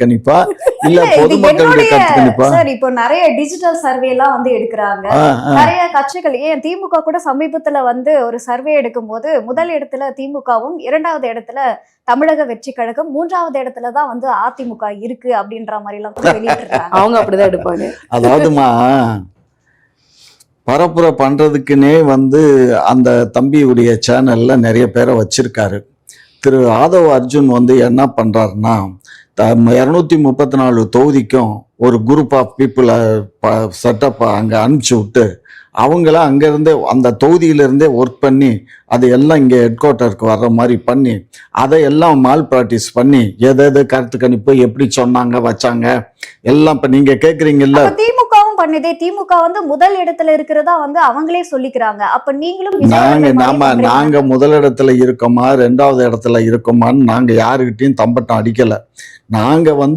கணிப்பா இல்ல இல்ல இது பொதுமக்களுடைய என்னுடைய கருத்து கணிப்பா? சார் இப்போ நிறைய டிஜிட்டல் சர்வே எல்லாம் வந்து எடுக்கிறாங்க. நிறைய கட்சிகள் ஏன் திமுக கூட சமீபத்துல வந்து ஒரு சர்வே எடுக்கும்போது முதல் இடத்துல திமுகவும், 2வது இடத்துல தமிழக வெற்றி கழகம், 3வது இடத்துல தான் வந்து அதிமுக இருக்கு அப்படின்ற மாதிரி எல்லாம் கூட வெளியிட்டிருக்காங்க. அவங்க அப்படிதான் எடுப்பாங்க. அதாவதுமா பரப்புரை பண்றதுக்குன்னே வந்து அந்த தம்பியுடைய சேனல்ல நிறைய பேரை வச்சிருக்காரு. திரு ஆதவ் அர்ஜுன் வந்து என்ன பண்றாருன்னா 234 தொகுதிக்கும் ஒரு குரூப் ஆஃப் பீப்புளை செட்டப் அங்கே அனுப்பிச்சி விட்டு அவங்கள அங்கேருந்தே அந்த தொகுதியிலேருந்தே ஒர்க் பண்ணி அது எல்லாம் இங்கே ஹெட் குவார்ட்டருக்கு வர்ற மாதிரி பண்ணி அதை எல்லாம் மால் ப்ராக்டிஸ் பண்ணி எது கருத்து கணிப்பு எப்படி சொன்னாங்க வச்சாங்க எல்லாம் இப்போ நீங்கள் கேட்குறீங்கல்ல. திமுகவும் பண்ணுதே, திமுக வந்து முதல் இடத்துல இருக்கிறதா வந்து அவங்களே சொல்லிக்கிறாங்க. அப்ப நீங்களும் நாங்க முதலிடத்துல இருக்கோமா 2வது இடத்துல இருக்கோமான்னு நாங்க யாருக்கிட்டையும் தம்பட்டம் அடிக்கல. நாங்க வந்து